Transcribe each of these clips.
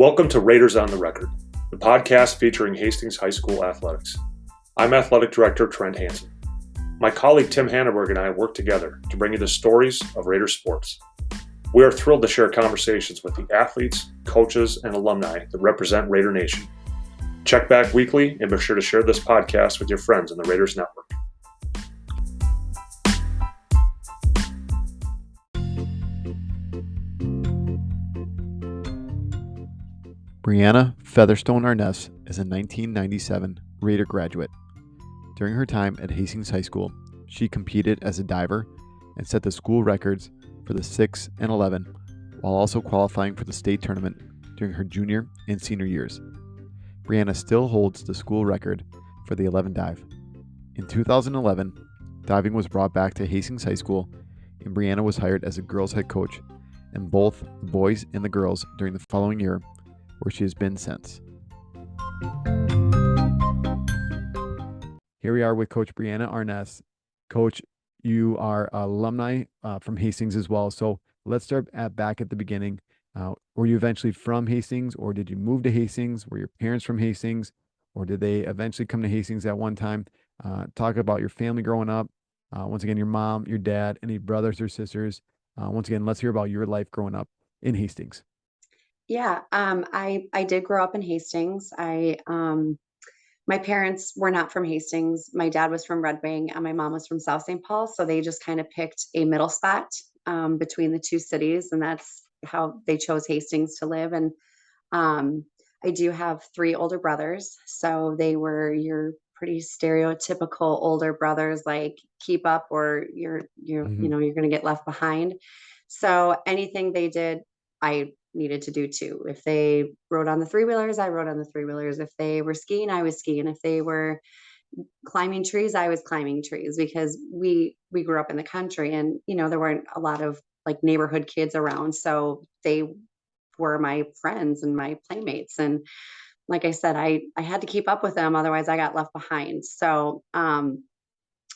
Welcome to Raiders on the Record, the podcast featuring Hastings High School athletics. I'm Athletic Director Trent Hansen. My colleague Tim Hanneberg and I work together to bring you the stories of Raider sports. We are thrilled to share conversations with the athletes, coaches, and alumni that represent Raider Nation. Check back weekly and be sure to share this podcast with your friends in the Raiders Network. Briana Featherstone Aarness is a 1997 Raider graduate. During her time at Hastings High School, she competed as a diver and set the school records for the 6 and 11, while also qualifying for the state tournament during her junior and senior years. Brianna still holds the school record for the 11 dive. In 2011, diving was brought back to Hastings High School, and Brianna was hired as a girls' head coach in both the boys and the girls during the following year, where she has been since. Here we are with Coach Briana Aarness. Coach, you are alumni from Hastings as well. So let's start back at the beginning. Were you eventually from Hastings, or did you move to Hastings? Were your parents from Hastings, or did they eventually come to Hastings at one time? Talk about your family growing up. Once again, your mom, your dad, any brothers or sisters. Once again, let's hear about your life growing up in Hastings. Yeah, I did grow up in Hastings. My parents were not from Hastings. My dad was from Red Wing and my mom was from South St. Paul. So they just kind of picked a middle spot between the two cities, and that's how they chose Hastings to live. And I do have three older brothers, so they were your pretty stereotypical older brothers, like keep up or you're you're going to get left behind. So anything they did, I needed to do too. If they rode on the three-wheelers, I rode on the three-wheelers. If they were skiing, I was skiing. If they were climbing trees, I was climbing trees, because we grew up in the country, and there weren't a lot of like neighborhood kids around. So they were my friends and my playmates. And like I said, I had to keep up with them, otherwise I got left behind. So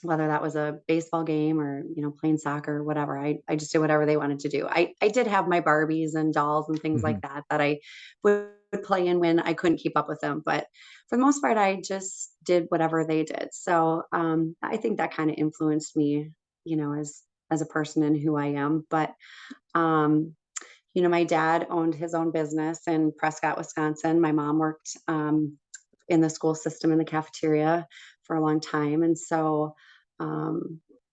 whether that was a baseball game or playing soccer or whatever, I just did whatever they wanted to do. I did have my Barbies and dolls and things like that I would play in when I couldn't keep up with them, but for the most part I just did whatever they did. So I think that kind of influenced me, as a person and who I am. But my dad owned his own business in Prescott, Wisconsin. My mom worked in the school system in the cafeteria for a long time. And so,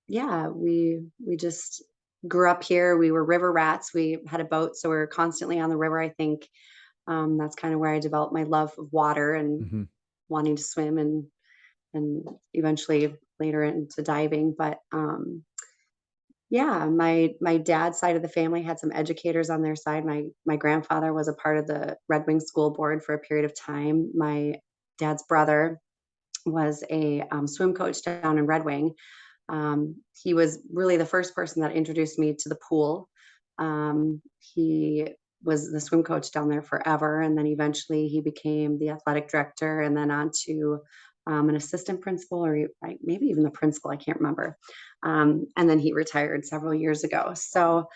yeah, we just grew up here. We were river rats. We had a boat, so we were constantly on the river. I think that's kind of where I developed my love of water and wanting to swim, and eventually later into diving. But yeah, my dad's side of the family had some educators on their side. My grandfather was a part of the Red Wing School Board for a period of time. My dad's brother was a swim coach down in Red Wing. He was really the first person that introduced me to the pool. He was the swim coach down there forever, and then eventually he became the athletic director, and then on to an assistant principal, or maybe even the principal, I can't remember. And then he retired several years ago. So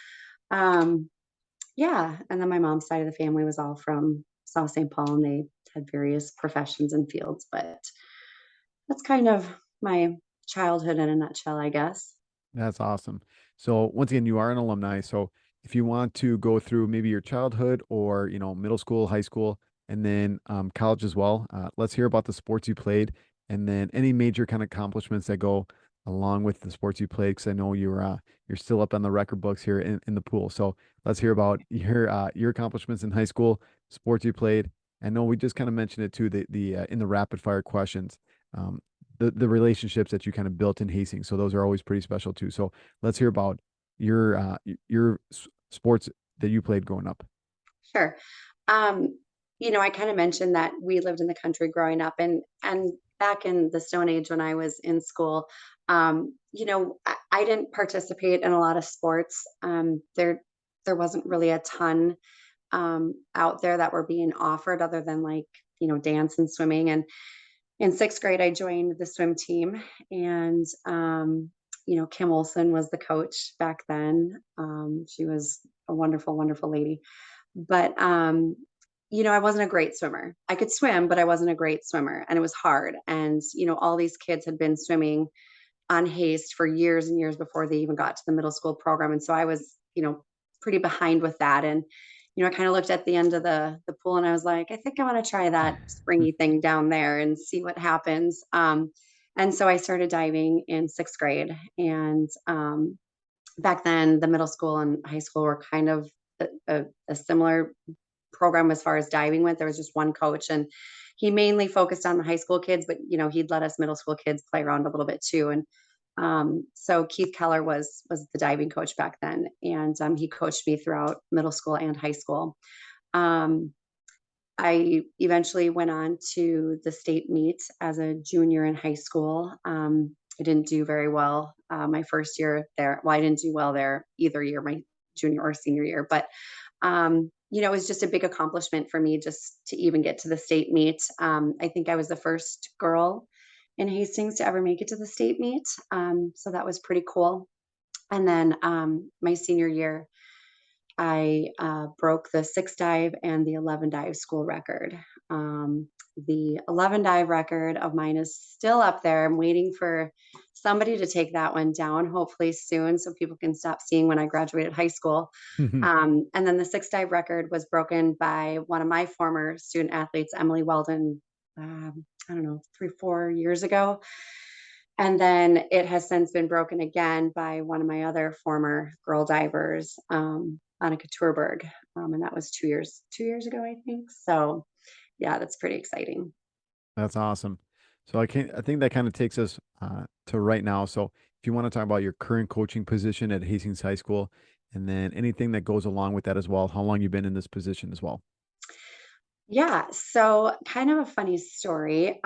yeah, and then my mom's side of the family was all from South St. Paul, and they had various professions and fields, but that's kind of my childhood in a nutshell, I guess. That's awesome. So once again, you are an alumni. So if you want to go through maybe your childhood or, middle school, high school, and then college as well, let's hear about the sports you played, and then any major kind of accomplishments that go along with the sports you played. Because I know you're still up on the record books here in the pool. So let's hear about your accomplishments in high school, sports you played. I know we just kind of mentioned it too, the in the rapid fire questions. Um, the relationships that you kind of built in Hastings. So those are always pretty special too. So let's hear about your sports that you played growing up. Sure. I kind of mentioned that we lived in the country growing up, and back in the Stone Age when I was in school, I didn't participate in a lot of sports. There wasn't really a ton out there that were being offered other than like, dance and swimming. And in sixth grade, I joined the swim team, and Kim Olson was the coach back then. She was a wonderful, wonderful lady. But I wasn't a great swimmer. I could swim, but I wasn't a great swimmer, and it was hard. And, all these kids had been swimming on haste for years and years before they even got to the middle school program. And so I was, pretty behind with that. And, I kind of looked at the end of the pool and I was like, I think I want to try that springy thing down there and see what happens. And so I started diving in sixth grade. And back then, the middle school and high school were kind of a similar program as far as diving went. There was just one coach, and he mainly focused on the high school kids, but he'd let us middle school kids play around a little bit too. And so Keith Keller was the diving coach back then, and he coached me throughout middle school and high school. Um, I eventually went on to the state meet as a junior in high school. I didn't do very well my first year there. Well, I didn't do well there either year, my junior or senior year, but it was just a big accomplishment for me just to even get to the state meet. I think I was the first girl in Hastings to ever make it to the state meet. So that was pretty cool. And then my senior year, I broke the 6 dive and the 11 dive school record. The 11 dive record of mine is still up there. I'm waiting for somebody to take that one down, hopefully soon, so people can stop seeing when I graduated high school. And then the 6 dive record was broken by one of my former student athletes, Emily Weldon, I don't know, 3-4 years ago. And then it has since been broken again by one of my other former girl divers, Annika Turberg. And that was 2 years ago, I think. So yeah, that's pretty exciting. That's awesome. So I think that kind of takes us to right now. So if you want to talk about your current coaching position at Hastings High School, and then anything that goes along with that as well, how long you've been in this position as well. Yeah, so kind of a funny story.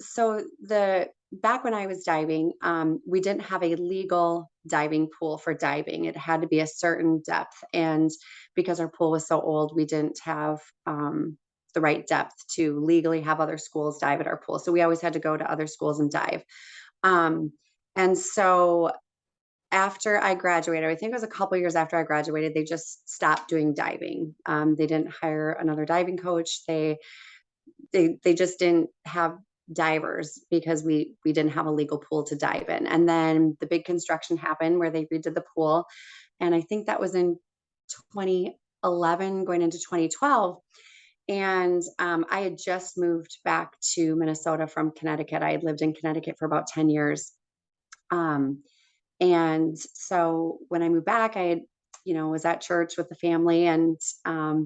So the back when I was diving, we didn't have a legal diving pool for diving. It had to be a certain depth, and because our pool was so old, we didn't have the right depth to legally have other schools dive at our pool. So we always had to go to other schools and dive. Um, and so after I graduated, I think it was a couple years after I graduated, they just stopped doing diving. They didn't hire another diving coach. They just didn't have divers because we didn't have a legal pool to dive in. And then the big construction happened where they redid the pool, and I think that was in 2011 going into 2012. And I had just moved back to Minnesota from Connecticut. I had lived in Connecticut for about 10 years. Um, and so when I moved back, I had, was at church with the family, and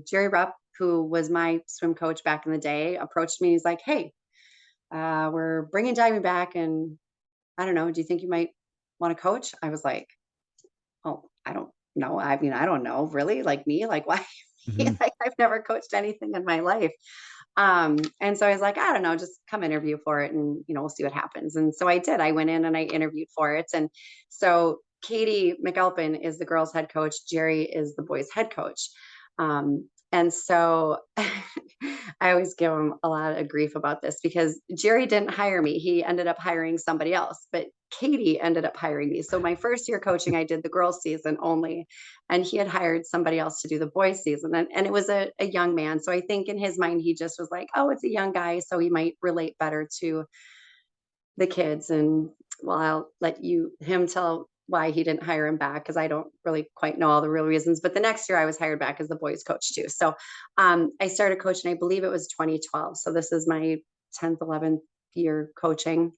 Jerry Rupp, who was my swim coach back in the day, approached me. He's like, "Hey, we're bringing diving back, and I don't know, do you think you might want to coach?" I was like, "Oh, I don't know. I mean, I don't know, really. Like me, like why? Hmm. Like I've never coached anything in my life." And so I was like, I don't know, just come interview for it, and we'll see what happens. And so I did. I went in and I interviewed for it. And so Katie McAlpin is the girls' head coach. Jerry is the boys' head coach. And so I always give him a lot of grief about this because Jerry didn't hire me. He ended up hiring somebody else, but Katie ended up hiring me. So my first year coaching, I did the girls' season only, and he had hired somebody else to do the boys' season. And it was a young man. So I think in his mind, he just was like, oh, it's a young guy, so he might relate better to the kids. And well, I'll let him tell why he didn't hire him back because I don't really quite know all the real reasons. But the next year I was hired back as the boys coach too. So I started coaching, I believe it was 2012. So this is my 10th, 11th year coaching.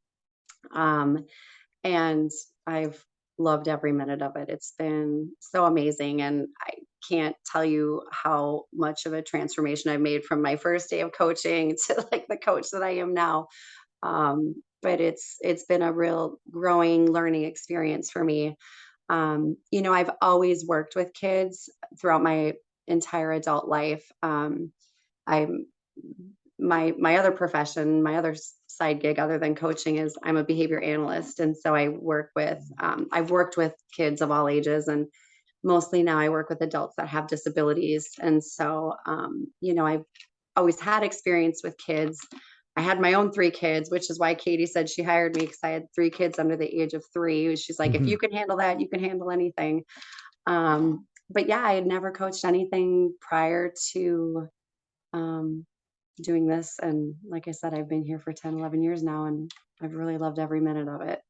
And I've loved every minute of it. It's been so amazing. And I can't tell you how much of a transformation I've made from my first day of coaching to like the coach that I am now. But it's been a real growing learning experience for me. I've always worked with kids throughout my entire adult life. I'm my other profession, my other side gig other than coaching is I'm a behavior analyst. And so I've worked with kids of all ages, and mostly now I work with adults that have disabilities. And so, I've always had experience with kids. I had my own 3 kids, which is why Katie said she hired me because I had 3 kids under the age of 3. She's like, if Hmm. you can handle that, you can handle anything. But yeah, I had never coached anything prior to doing this. And like I said, I've been here for 10, 11 years now, and I've really loved every minute of it.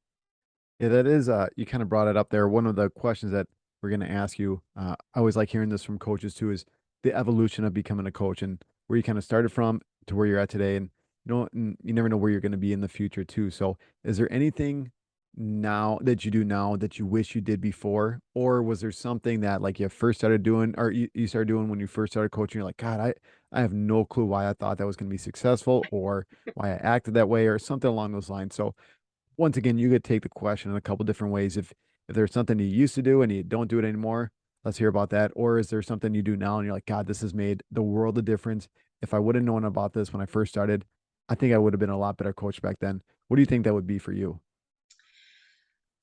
Yeah, that is, you kind of brought it up there. One of the questions that we're going to ask you, I always like hearing this from coaches too, is the evolution of becoming a coach and where you kind of started from to where you're at today. And and you never know where you're going to be in the future too. So is there anything now that you do now that you wish you did before? Or was there something that like you first started doing or you started doing when you first started coaching? You're like, God, I have no clue why I thought that was going to be successful or why I acted that way or something along those lines. So once again, you could take the question in a couple different ways. If there's something you used to do and you don't do it anymore, let's hear about that. Or is there something you do now and you're like, God, this has made the world of difference. If I would have known about this when I first started, I think I would have been a lot better coach back then. What do you think that would be for you?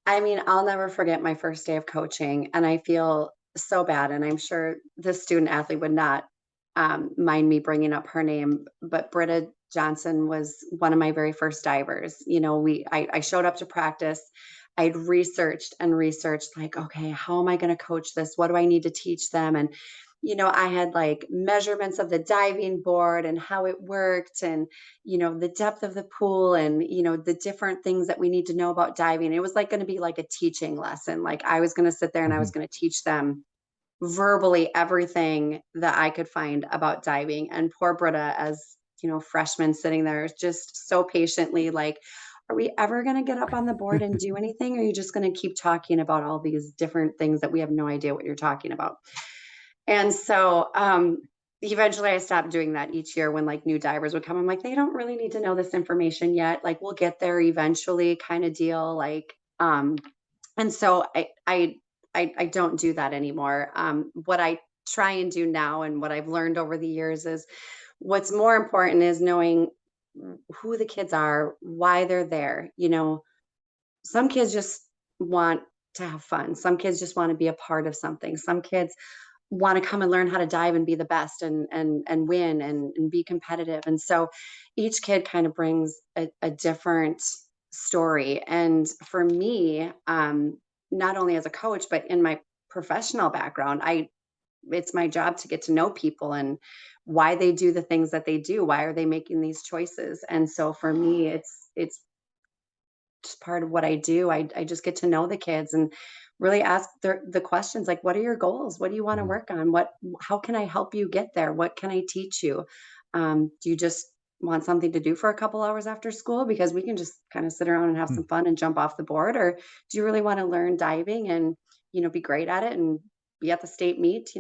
I mean, I'll never forget my first day of coaching, and I feel so bad. And I'm sure the student athlete would not mind me bringing up her name, but Britta Johnson was one of my very first divers. I showed up to practice. I'd researched and researched, like, okay, how am I going to coach this? What do I need to teach them? And I had like measurements of the diving board and how it worked, and the depth of the pool, and the different things that we need to know about diving. It was like going to be like a teaching lesson. Like I was going to sit there and I was Hmm. going to teach them verbally everything that I could find about diving. And poor Britta, as freshman, sitting there just so patiently, like, are we ever going to get up on the board and do anything? Or are you just going to keep talking about all these different things that we have no idea what you're talking about? And so eventually I stopped doing that each year when like new divers would come. I'm like, they don't really need to know this information yet. Like we'll get there eventually, kind of deal. And so I don't do that anymore. What I try and do now, and what I've learned over the years, is what's more important is knowing who the kids are, why they're there. Some kids just want to have fun. Some kids just want to be a part of something. Some kids want to come and learn how to dive and be the best, and win, and be competitive. And so each kid kind of brings a different story. And for me, not only as a coach, but in my professional background, I it's my job to get to know people and why they do the things that they do. Why are they making these choices? And so for me, it's just part of what I do. I just get to know the kids and really ask the questions, like, what are your goals? What do you want to Hmm. work on? How can I help you get there? What can I teach you? Do you just want something to do for a couple hours after school? Because we can just kind of sit around and have some fun and jump off the board. Or do you really want to learn diving and, be great at it and be at the state meet?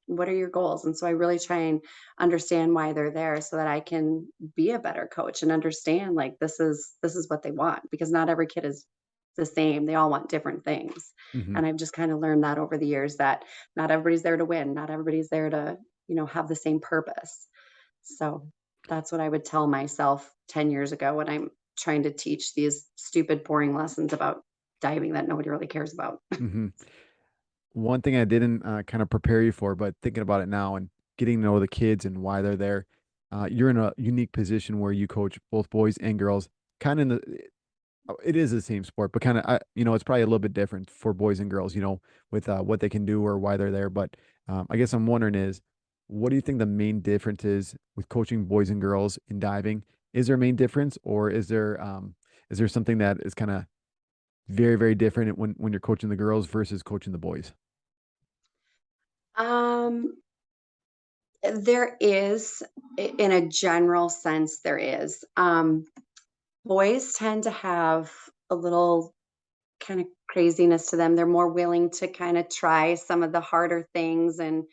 What are your goals? And so I really try and understand why they're there so that I can be a better coach and understand, like, this is what they want, because not every kid is the same. They all want different things. Hmm. And I've just kind of learned that over the years, that not everybody's there to win. Not everybody's there to, have the same purpose. So that's what I would tell myself 10 years ago when I'm trying to teach these stupid, boring lessons about diving that nobody really cares about. Hmm. One thing I didn't kind of prepare you for, but thinking about it now and getting to know the kids and why they're there, you're in a unique position where you coach both boys and girls, kind of in it is the same sport, but kind of, it's probably a little bit different for boys and girls, with what they can do or why they're there. But I guess I'm wondering is, what do you think the main difference is with coaching boys and girls in diving? Is there a main difference, or is there something that is kind of very, very different when you're coaching the girls versus coaching the boys? Um, there is, in a general sense, there is. Boys tend to have a little kind of craziness to them. They're more willing to kind of try some of the harder things and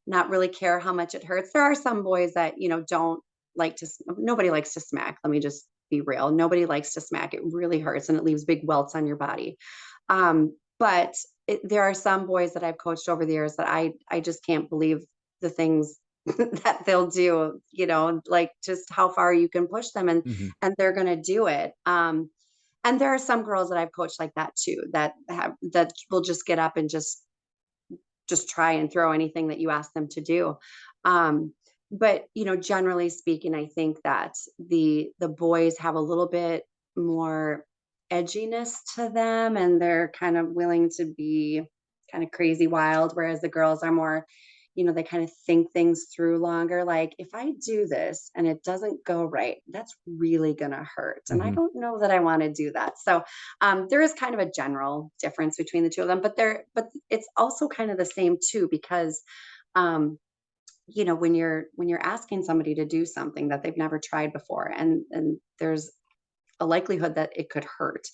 not really care how much it hurts. There are some boys that, don't like to, nobody likes to smack. Let me just be real. Nobody likes to smack. It really hurts and it leaves big welts on your body. But there are some boys that I've coached over the years that I just can't believe the things that they'll do, like just how far you can push them, Hmm. and they're going to do it. And there are some girls that I've coached like that too, that will just get up and just try and throw anything that you ask them to do. Um, but generally speaking, I think that the boys have a little bit more edginess to them, and they're kind of willing to be kind of crazy wild, whereas the girls are more, they kind of think things through longer. Like, if I do this and it doesn't go right, that's really going to hurt. And I Hmm. don't know that I want to do that. So there is kind of a general difference between the two of them, but it's also kind of the same too, because um, when you're asking somebody to do something that they've never tried before, and there's a likelihood that it could hurt,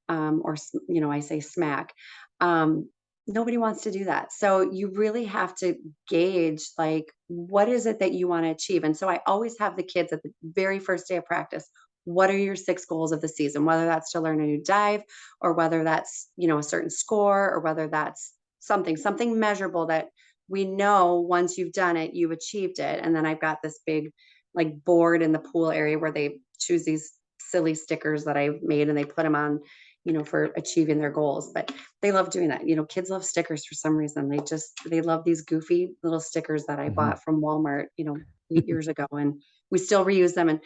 I say smack. Um, Nobody wants to do that. So you really have to gauge, like, what is it that you want to achieve? And so I always have the kids at the very first day of practice. What are your 6 goals of the season? Whether that's to learn a new dive, or whether that's, a certain score, or whether that's something measurable that we know once you've done it, you've achieved it. And then I've got this big, like, board in the pool area where they choose these silly stickers that I've made, and they put them on, for achieving their goals. But they love doing that. Kids love stickers for some reason. They love these goofy little stickers that I Hmm. bought from Walmart, 8 years ago, and we still reuse them. And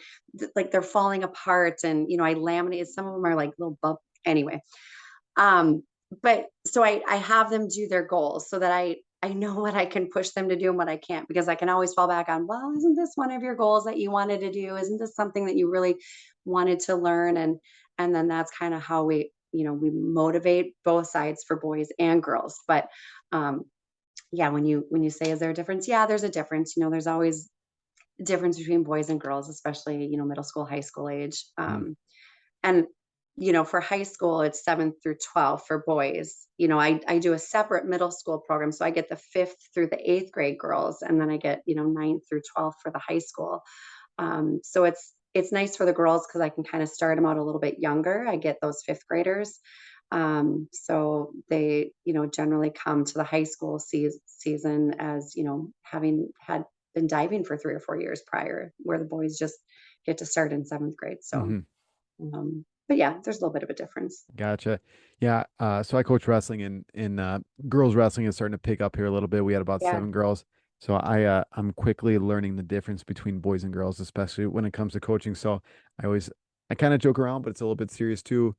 like, they're falling apart, and I laminated. Some of them are like little bump. Anyway, um, but so I have them do their goals so that I know what I can push them to do and what I can't, because I can always fall back on, well, isn't this one of your goals that you wanted to do? Isn't this something that you really wanted to learn? And then that's kind of how we motivate both sides for boys and girls. But um yeah, when you say, is there a difference? Yeah, there's a difference. There's always a difference between boys and girls, especially, middle school, high school age. And for high school, it's 7th through 12th for boys. I do a separate middle school program, so I get the 5th through the 8th grade girls, and then I get 9th through 12th for the high school. So it's nice for the girls because I can kind of start them out a little bit younger. I get those 5th graders, so they generally come to the high school season as having had been diving for 3 or 4 years prior, where the boys just get to start in 7th grade. So Hmm. but yeah, there's a little bit of a difference. Gotcha. Yeah. So I coach wrestling, and girls wrestling is starting to pick up here a little bit. We had about Yeah, 7 girls. So I'm quickly learning the difference between boys and girls, especially when it comes to coaching. So I kind of joke around, but it's a little bit serious too.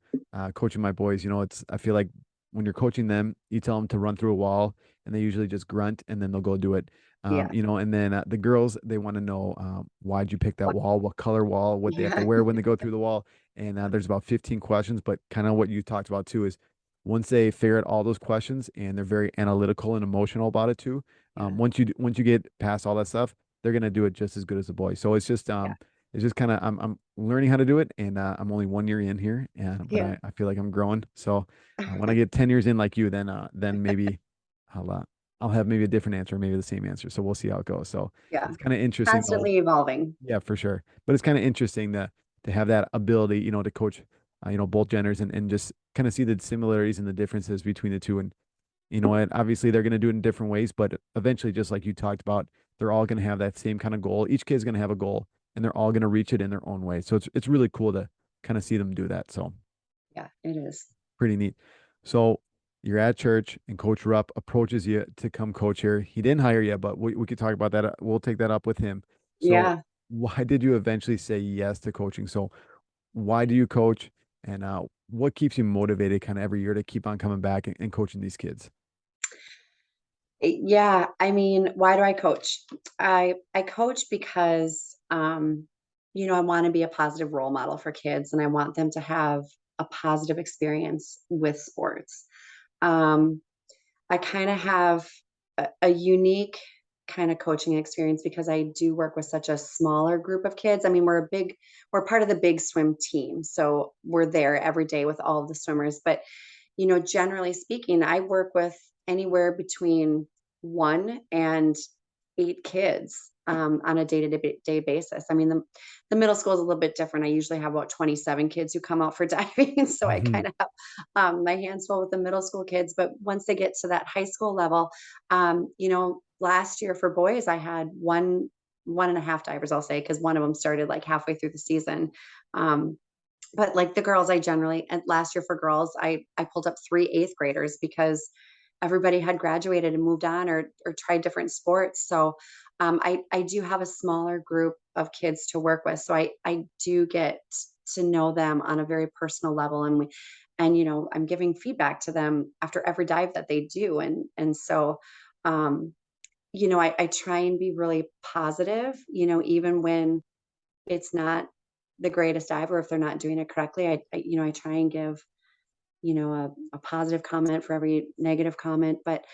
Coaching my boys, I feel like when you're coaching them, you tell them to run through a wall, and they usually just grunt, and then they'll go do it. yeah, And then the girls, they want to know, why'd you pick that what wall, what color wall, what they have to yeah, wear when they go through the wall. And there's about 15 questions, but kind of what you talked about too is once they figure out all those questions, and they're very analytical and emotional about it too. yeah, Once you get past all that stuff, they're gonna do it just as good as the boys. So yeah, it's just kind of I'm learning how to do it, and I'm only 1 year in here, and but yeah, I feel like I'm growing. So when I get 10 years in like you, then maybe I'll uh, I'll have maybe a different answer, maybe the same answer. So we'll see how it goes. So yeah. it's kind of interesting though. Constantly evolving. Yeah, for sure. But it's kind of interesting to have that ability, to coach, both genders, and just kind of see the similarities and the differences between the two. And what, obviously they're going to do it in different ways, but eventually, just like you talked about, they're all going to have that same kind of goal. Each kid's going to have a goal, and they're all going to reach it in their own way. So it's really cool to kind of see them do that. So Yeah, it is. pretty neat. So you're at church, and Coach Rupp approaches you to come coach here. He didn't hire you, but we could talk about that. We'll take that up with him. So Yeah. why did you eventually say yes to coaching? So why do you coach, and what keeps you motivated kind of every year to keep on coming back and coaching these kids? Yeah, I mean, why do I coach? I coach because I want to be a positive role model for kids, and I want them to have a positive experience with sports. Um, I kind of have a unique kind of coaching experience because I do work with such a smaller group of kids. I mean, we're part of the big swim team. So we're there every day with all of the swimmers. But, generally speaking, I work with anywhere between 1 and 8 kids on a day-to-day basis. I mean, the middle school is a little bit different. I usually have about 27 kids who come out for diving. So I Hmm. kind of have my hands full with the middle school kids. But once they get to that high school level, last year for boys, I had one and a half divers, I'll say, because one of them started like halfway through the season. Um, but like the girls, and last year for girls, I pulled up 3 8th graders because everybody had graduated and moved on or tried different sports. So I do have a smaller group of kids to work with. So I do get to know them on a very personal level, and I'm giving feedback to them after every dive that they do. And so um I try and be really positive, even when it's not the greatest dive or if they're not doing it correctly. I try and give, a positive comment for every negative comment. But,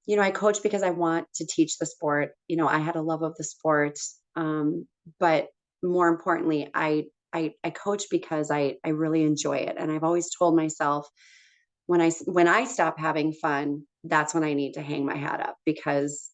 I coach because I want to teach the sport. I had a love of the sport. But more importantly, I coach because I really enjoy it. And I've always told myself when I stop having fun, that's when I need to hang my hat up because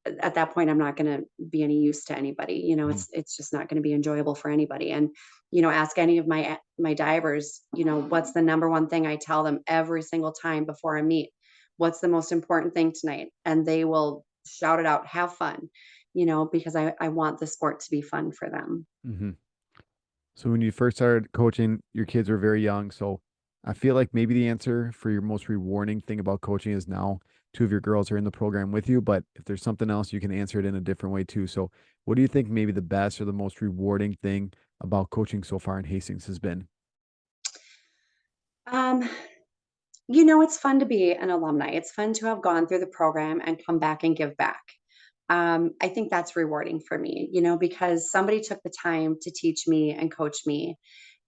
at that point I'm not going to be any use to anybody. Mhm. It's just not going to be enjoyable for anybody. And ask any of my divers, what's the number one thing I tell them every single time before I meet? What's the most important thing tonight? And they will shout it out, have fun, because I want the sport to be fun for them. Mhm. So when you first started coaching, your kids were very young. So I feel like maybe the answer for your most rewarding thing about coaching is now two of your girls are in the program with you. But if there's something else, you can answer it in a different way too. So what do you think maybe the best or the most rewarding thing about coaching so far in Hastings has been? um it's fun to be an alumni. It's fun to have gone through the program and come back and give back. I think that's rewarding for me, because somebody took the time to teach me and coach me.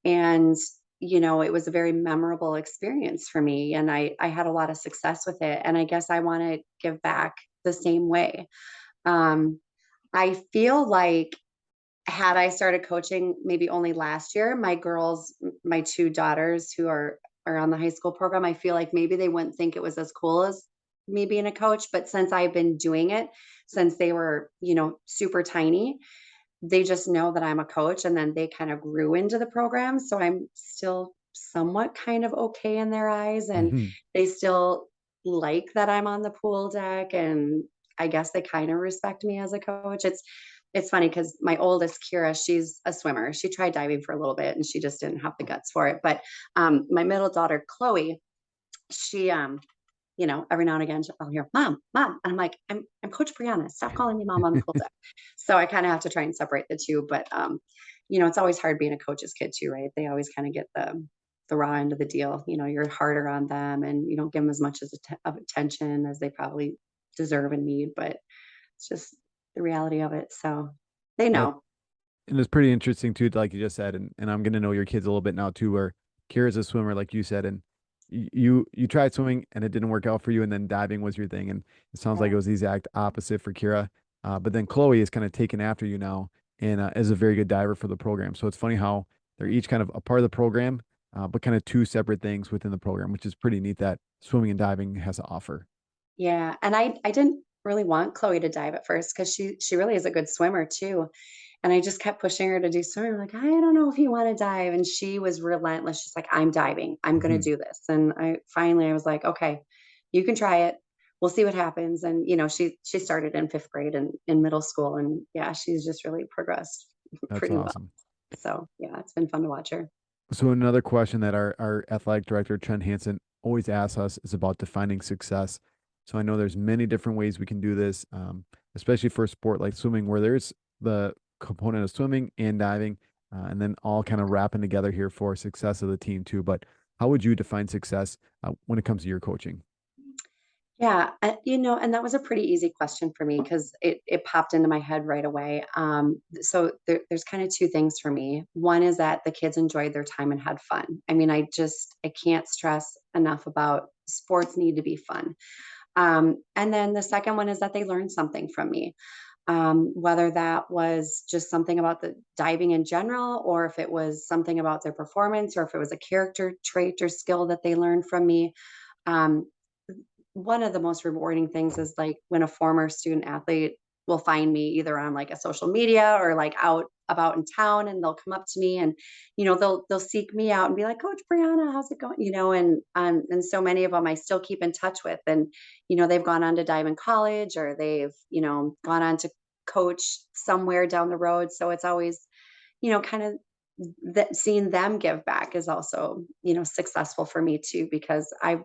And, it was a very memorable experience for me. And I had a lot of success with it. And I guess I want to give back the same way. Um, I feel like had I started coaching maybe only last year, my girls, my two daughters who are on the high school program, I feel like maybe they wouldn't think it was as cool as me being a coach. But since I've been doing it since they were, super tiny, they just know that I'm a coach and then they kind of grew into the program. So I'm still somewhat kind of okay in their eyes and Hmm. they still like that I'm on the pool deck and I guess they kind of respect me as a coach. It's funny because my oldest Kira, she's a swimmer. She tried diving for a little bit and she just didn't have the guts for it. But my middle daughter Chloe, she every now and again I'll hear mom, mom. And I'm like, I'm Coach Brianna. Stop calling me mom on the pool deck. So I kind of have to try and separate the two. But it's always hard being a coach's kid too, right? They always kind of get the raw end of the deal. You're harder on them and you don't give them as much of attention as they probably deserve and need, but it's just the reality of it. So they Yeah. know. And it's pretty interesting too, like you just said, and I'm getting to know your kids a little bit now too, where Kira's a swimmer, like you said, and you tried swimming and it didn't work out for you, and then diving was your thing, and it sounds like Yeah. it was the exact opposite for Kira. But then Chloe is kind of taken after you now, and is a very good diver for the program. So it's funny how they're each kind of a part of the program, but kind of two separate things within the program, which is pretty neat that swimming and diving has to offer. Yeah, and I didn't really want Chloe to dive at first because she really is a good swimmer too. And I just kept pushing her to do swimming. I'm like, I don't know if you want to dive. And she was relentless. She's like, I'm diving. I'm gonna Hmm. do this. And I was like, okay, you can try it. We'll see what happens. And she started in fifth grade and in middle school. And yeah, she's just really progressed That's pretty well. awesome. So yeah, it's been fun to watch her. So another question that our athletic director, Trent Hansen, always asks us is about defining success. So I know there's many different ways we can do this, especially for a sport like swimming, where there's the component of swimming and diving, and then all kind of wrapping together here for success of the team too. But how would you define success when it comes to your coaching? Yeah, and that was a pretty easy question for me because it popped into my head right away. So there's kind of two things for me. One is that the kids enjoyed their time and had fun. I mean, I can't stress enough about sports need to be fun. And then the second one is that they learned something from me. Whether that was just something about the diving in general, or if it was something about their performance, or if it was a character trait or skill that they learned from me. Um, One of the most rewarding things is like when a former student athlete will find me either on like a social media or like out about in town and they'll come up to me and they'll seek me out and be like, Coach Brianna, how's it going, and so many of them I still keep in touch with. And they've gone on to dive in college or they've gone on to coach somewhere down the road. So it's always kind of that seeing them give back is also successful for me too because I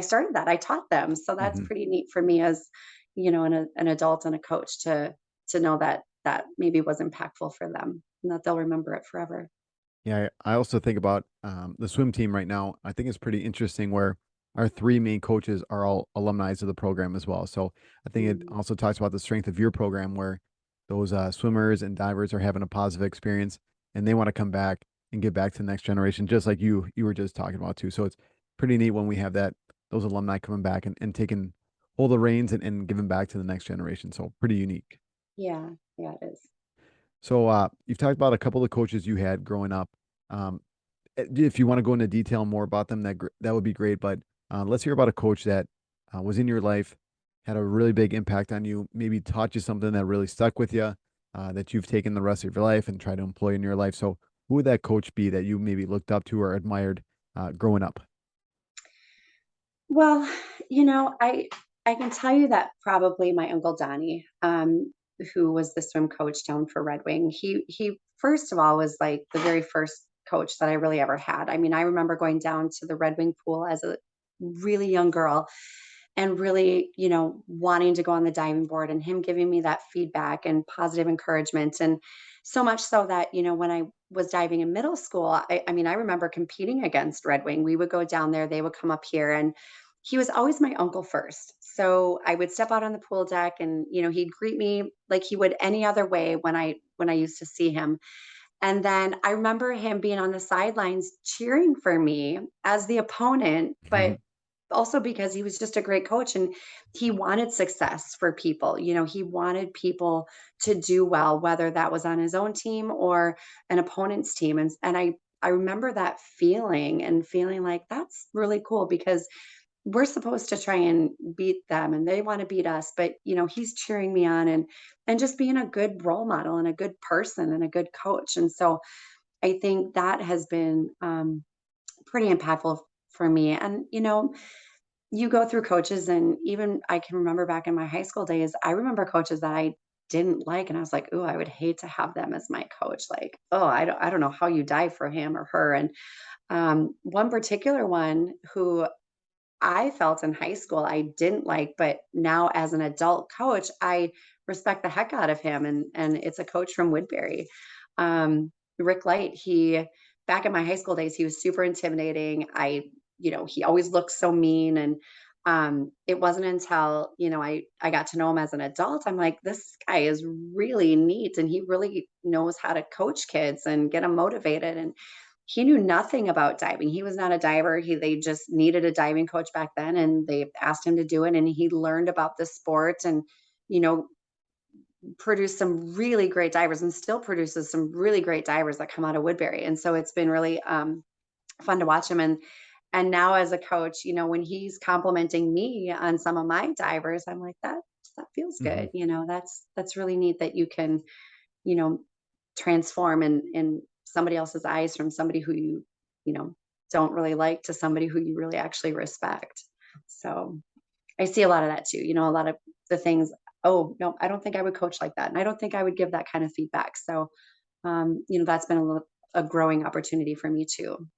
started that. I taught them. So that's Hmm. pretty neat for me as, an adult and a coach to know that that maybe was impactful for them and that they'll remember it forever. Yeah, I also think about the swim team right now. I think it's pretty interesting where our three main coaches are all alumni of the program as well. So I think it Mm, also talks about the strength of your program where those swimmers and divers are having a positive experience and they want to come back and give back to the next generation, just like you were just talking about too. So it's pretty neat when we have those alumni coming back and taking hold the reins and giving back to the next generation. So pretty unique. yeah, yeah, it is. So you've talked about a couple of coaches you had growing up. Um, if you want to go into detail more about them, that would be great. But let's hear about a coach that was in your life, had a really big impact on you, maybe taught you something that really stuck with you, that you've taken the rest of your life and tried to employ in your life. So who would that coach be that you maybe looked up to or admired growing up? Well, I can tell you that probably my uncle Donnie, who was the swim coach down for Red Wing, he first of all was like the very first coach that I really ever had. I mean, I remember going down to the Red Wing pool as a really young girl and really, wanting to go on the diving board and him giving me that feedback and positive encouragement. And so much so that, when I was diving in middle school, I mean, I remember competing against Red Wing. We would go down there, they would come up here, and he was always my uncle first. So I would step out on the pool deck and, he'd greet me like he would any other way when I used to see him. And then I remember him being on the sidelines cheering for me as the opponent, but also because he was just a great coach and he wanted success for people. He wanted people to do well, whether that was on his own team or an opponent's team. And I remember that feeling and feeling like that's really cool because we're supposed to try and beat them and they want to beat us, but he's cheering me on and just being a good role model and a good person and a good coach. And so I think that has been pretty impactful for me. And you go through coaches, and even I can remember back in my high school days, I remember coaches that I didn't like, and I was like, "Oh, I would hate to have them as my coach." Like, "Oh, I don't know how you dive for him or her." And one particular one who I felt in high school I didn't like, but now as an adult coach, I respect the heck out of him. And it's a coach from Woodbury, Rick Light. He back in my high school days, he was super intimidating. He always looked so mean, and it wasn't until I got to know him as an adult. I'm like, this guy is really neat, and he really knows how to coach kids and get them motivated. And he knew nothing about diving. He was not a diver. They just needed a diving coach back then, and they asked him to do it, and he learned about the sport and, you know, produced some really great divers and still produces some really great divers that come out of Woodbury. And so it's been really fun to watch him. And now as a coach, when he's complimenting me on some of my divers, I'm like, that feels hmm good. That's really neat that you can, you know, transform in somebody else's eyes from somebody who you know, don't really like to somebody who you really actually respect. So I see a lot of that too. A lot of the things, oh, no, I don't think I would coach like that. And I don't think I would give that kind of feedback. So, that's been a growing opportunity for me too.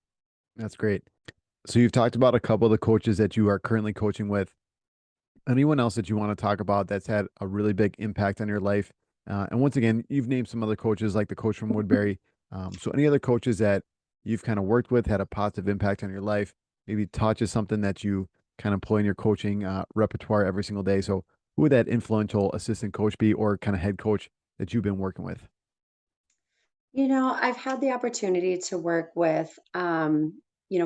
That's great. So you've talked about a couple of the coaches that you are currently coaching with. Anyone else that you want to talk about that's had a really big impact on your life? And once again, you've named some other coaches like the coach from Woodbury. So any other coaches that you've kind of worked with, had a positive impact on your life, maybe taught you something that you kind of employ in your coaching repertoire every single day. So who would that influential assistant coach be or kind of head coach that you've been working with? I've had the opportunity to work with,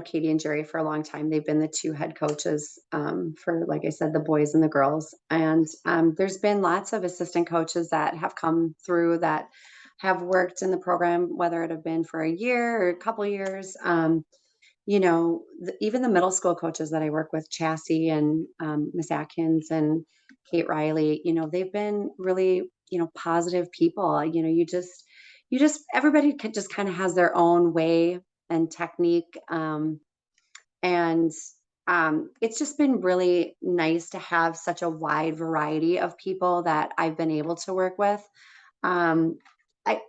Katie and Jerry for a long time. They've been the two head coaches for, like I said, the boys and the girls. And there's been lots of assistant coaches that have come through that have worked in the program, whether it have been for a year or a couple of years. Even the middle school coaches that I work with, Chassie and Miss Atkins and Kate Riley, they've been really, positive people. You just everybody could just kind of has their own way and technique. And It's just been really nice to have such a wide variety of people that I've been able to work with. Um, I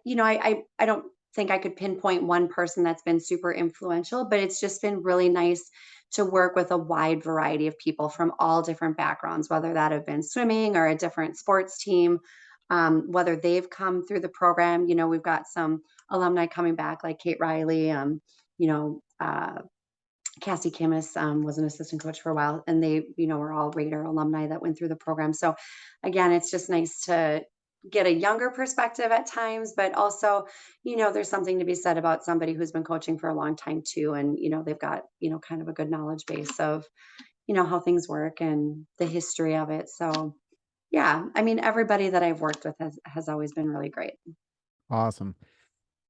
don't think I could pinpoint one person that's been super influential, but it's just been really nice to work with a wide variety of people from all different backgrounds, whether that have been swimming or a different sports team, whether they've come through the program. We've got some alumni coming back, like Kate Riley, you know, uh, Cassie Kimmis was an assistant coach for a while, and they, were all Raider alumni that went through the program. So again, it's just nice to get a younger perspective at times, but also, there's something to be said about somebody who's been coaching for a long time too. And, they've got, kind of a good knowledge base of, how things work and the history of it. So yeah, I mean, everybody that I've worked with has always been really great. Awesome.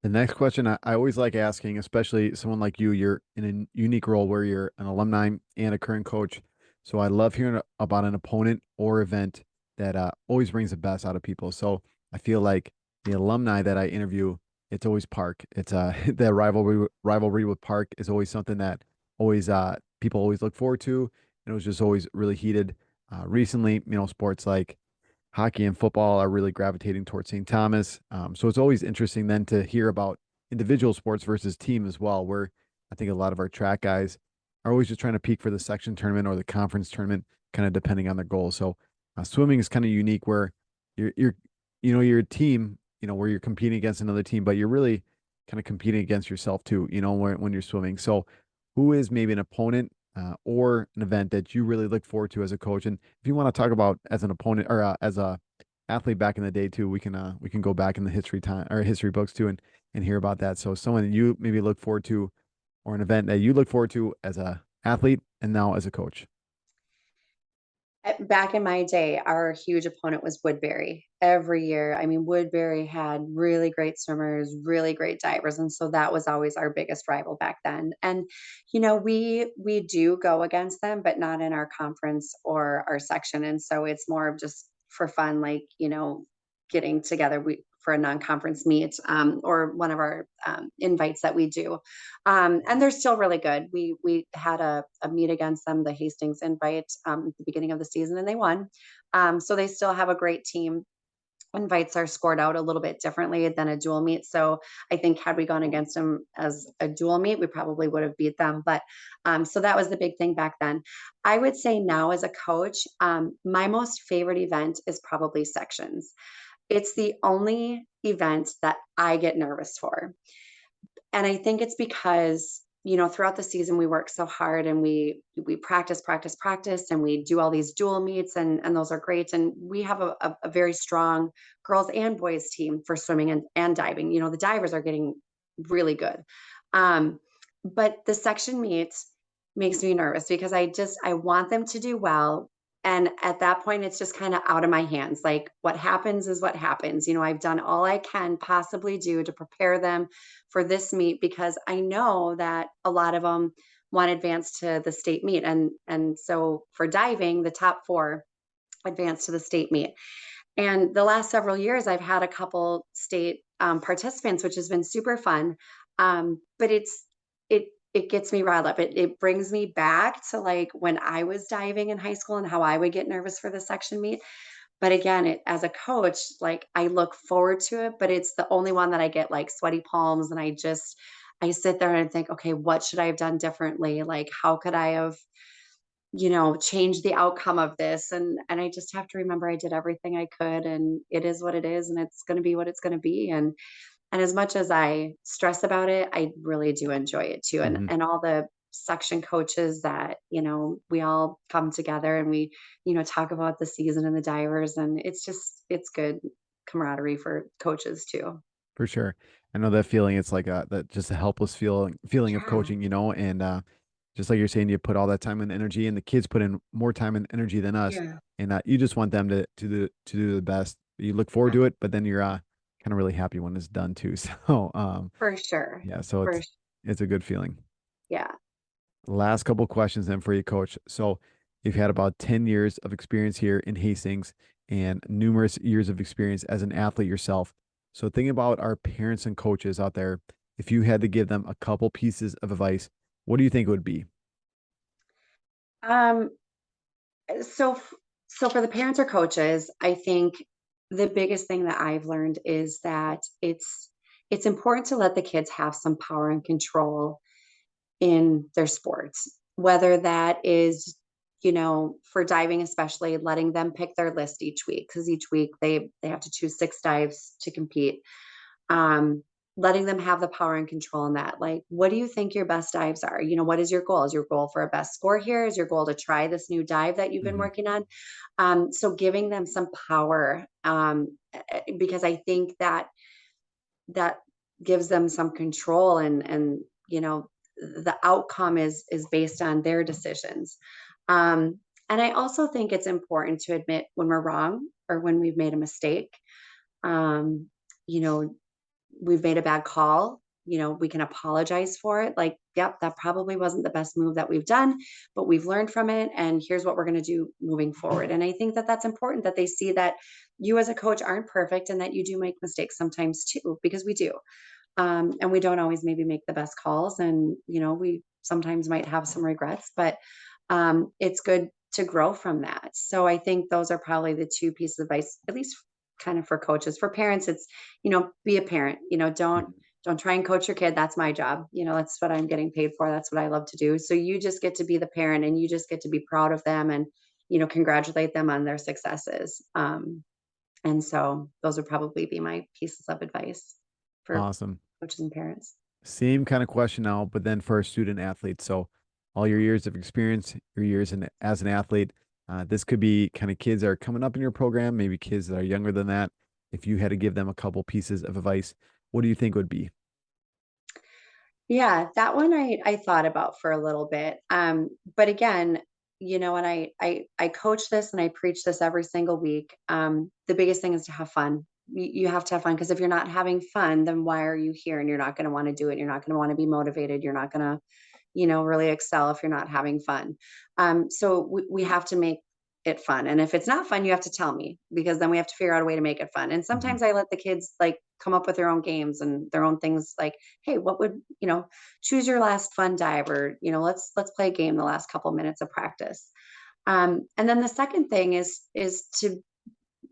The next question I always like asking, especially someone like you, you're in a unique role where you're an alumni and a current coach. So I love hearing about an opponent or event that always brings the best out of people. So I feel like the alumni that I interview, it's always Park. It's the rivalry with Park is always something that always people always look forward to. And it was just always really heated. Recently, sports like hockey and football are really gravitating towards St. Thomas. So it's always interesting then to hear about individual sports versus team as well, where I think a lot of our track guys are always just trying to peak for the section tournament or the conference tournament, kind of depending on their goals. So swimming is kind of unique where you're you're a team, where you're competing against another team, but you're really kind of competing against yourself too, when you're swimming. So who is maybe an opponent or an event that you really look forward to as a coach? And if you want to talk about as an opponent or as a athlete back in the day too, we can go back in the history time or history books too and hear about that. So someone that you maybe look forward to or an event that you look forward to as a athlete and now as a coach. Back in my day, our huge opponent was Woodbury every year. I mean, Woodbury had really great swimmers, really great divers, and so that was always our biggest rival back then. And we do go against them, but not in our conference or our section. And so it's more of just for fun, like getting together for a non-conference meet or one of our invites that we do. And they're still really good. We had a meet against them, the Hastings invite at the beginning of the season, and they won. So they still have a great team. Invites are scored out a little bit differently than a dual meet. So I think had we gone against them as a dual meet, we probably would have beat them. But so that was the big thing back then. I would say now as a coach, my most favorite event is probably sections. It's the only event that I get nervous for. And I think it's because, throughout the season we work so hard and we practice, and we do all these dual meets and those are great. And we have a very strong girls and boys team for swimming and diving. The divers are getting really good. Um, but the section meets makes me nervous because I want them to do well. And at that point, it's just kind of out of my hands. Like what happens is what happens. I've done all I can possibly do to prepare them for this meet because I know that a lot of them want to advance to the state meet. And so for diving, the top four advance to the state meet. And the last several years, I've had a couple state participants, which has been super fun. But it gets me riled up. It brings me back to like when I was diving in high school and how I would get nervous for the section meet. But again, as a coach, like I look forward to it, but it's the only one that I get like sweaty palms, and I sit there and think, okay, what should I have done differently? Like, how could I have change the outcome of this? And I just have to remember I did everything I could, and it is what it is, and it's going to be what it's going to be. And as much as I stress about it, I really do enjoy it too. And Mhm. and all the section coaches that, we all come together and we, talk about the season and the divers, and it's good camaraderie for coaches too. For sure. I know that feeling. It's like that just a helpless feeling of Yeah. coaching, and just like you're saying, you put all that time and energy, and the kids put in more time and energy than us, Yeah. and you just want them to do the best. You look forward Yeah. to it, but then you're kind of really happy when it's done too. So For sure. yeah, so For it's a good feeling. Yeah. Last couple questions then for you, coach. So you've had about 10 years of experience here in Hastings and numerous years of experience as an athlete yourself. So thinking about our parents and coaches out there, if you had to give them a couple pieces of advice, what do you think it would be? Um, so so for the parents or coaches, I think the biggest thing that I've learned is that it's important to let the kids have some power and control in their sports, whether that is, for diving, especially letting them pick their list each week, because each week they have to choose 6 dives to compete. letting them have the power and control in that. Like, what do you think your best dives are? What is your goal? Is your goal for a best score here? Is your goal to try this new dive that you've been Hmm. working on? So giving them some power, because I think that gives them some control, and the outcome is based on their decisions. Um, and I also think it's important to admit when we're wrong or when we've made a mistake. Um, you know, we've made a bad call, we can apologize for it. Like, yep, that probably wasn't the best move that we've done, but we've learned from it. And here's what we're going to do moving forward. And I think that that's important, that they see that you as a coach aren't perfect and that you do make mistakes sometimes too, because we do. And we don't always maybe make the best calls. And, we sometimes might have some regrets, but it's good to grow from that. So I think those are probably the two pieces of advice, at least kind of for coaches. For parents, it's, be a parent, don't try and coach your kid. That's my job. That's what I'm getting paid for. That's what I love to do. So you just get to be the parent, and you just get to be proud of them, and, congratulate them on their successes. And so those would probably be my pieces of advice for Awesome. coaches and parents. Same kind of question now, but then for a student athlete. So all your years of experience, your years as an athlete, this could be kind of kids that are coming up in your program, maybe kids that are younger than that. If you had to give them a couple pieces of advice, what do you think would be? Yeah, that one I thought about for a little bit. But again, and I coach this and I preach this every single week. The biggest thing is to have fun. You have to have fun, because if you're not having fun, then why are you here? And you're not going to want to do it. You're not going to want to be motivated. You're not going to, really excel if you're not having fun. So we have to make it fun. And if it's not fun, you have to tell me, because then we have to figure out a way to make it fun. And Mhm. sometimes I let the kids like come up with their own games and their own things, like, hey, what would, choose your last fun dive, or, let's play a game the last couple minutes of practice. And then the second thing is to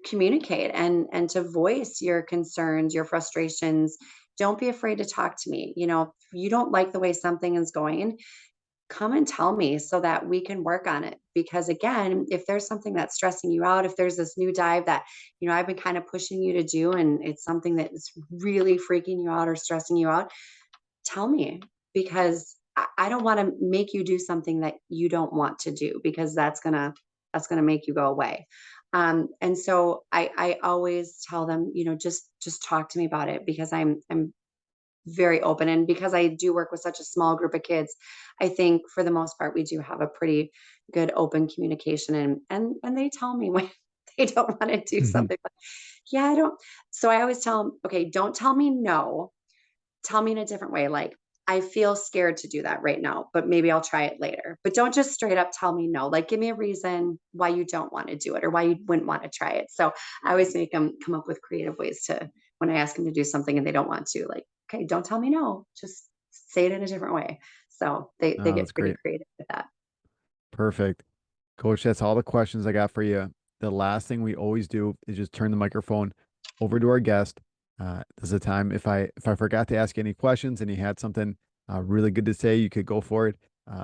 communicate and to voice your concerns, your frustrations. Don't be afraid to talk to me. If you don't like the way something is going, come and tell me so that we can work on it. Because again, if there's something that's stressing you out, if there's this new dive that, I've been kind of pushing you to do, and it's something that is really freaking you out or stressing you out, tell me, because I don't want to make you do something that you don't want to do, because that's gonna make you go away. And so I always tell them, just talk to me about it, because I'm very open. And because I do work with such a small group of kids, I think for the most part we do have a pretty good open communication, and they tell me when they don't want to do something. But yeah, I don't. So I always tell them, okay, don't tell me no, tell me in a different way. Like, I feel scared to do that right now, but maybe I'll try it later. But don't just straight up tell me no. Like, give me a reason why you don't want to do it, or why you wouldn't want to try it. So I always make them come up with creative ways to, when I ask them to do something and they don't want to, like, okay, don't tell me no, just say it in a different way. So they Oh, get that's pretty great. creative with that. Perfect. Coach, that's all the questions I got for you. The last thing we always do is just turn the microphone over to our guest. This is a time if I forgot to ask you any questions and you had something really good to say, you could go for it.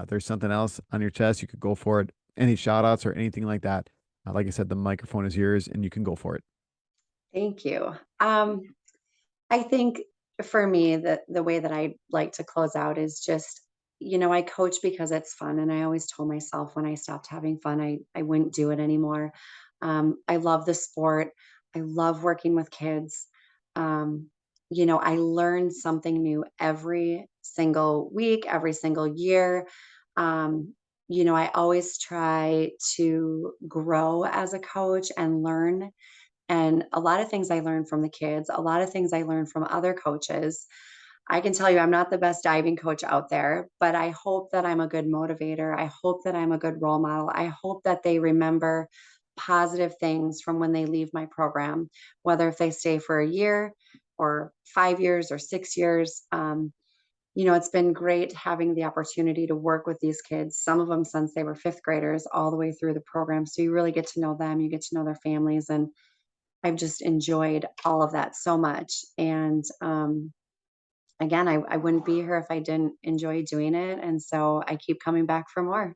There's something else on your chest, you could go for it. Any shout outs or anything like that. Like I said, the microphone is yours and you can go for it. Thank you. I think for me, the way that I like to close out is just, I coach because it's fun. And I always told myself when I stopped having fun, I wouldn't do it anymore. I love the sport. I love working with kids. Um, I learn something new every single week, every single year. Um, I always try to grow as a coach and learn, and a lot of things I learned from the kids, a lot of things I learned from other coaches. I can tell you I'm not the best diving coach out there, but I hope that I'm a good motivator. I hope that I'm a good role model. I hope that they remember positive things from when they leave my program, whether if they stay for a year or 5 years or 6 years. It's been great having the opportunity to work with these kids, some of them since they were fifth graders, all the way through the program. So you really get to know them, you get to know their families, and I've just enjoyed all of that so much. And again, I wouldn't be here if I didn't enjoy doing it. And so I keep coming back for more.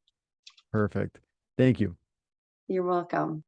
Perfect. Thank you. You're welcome.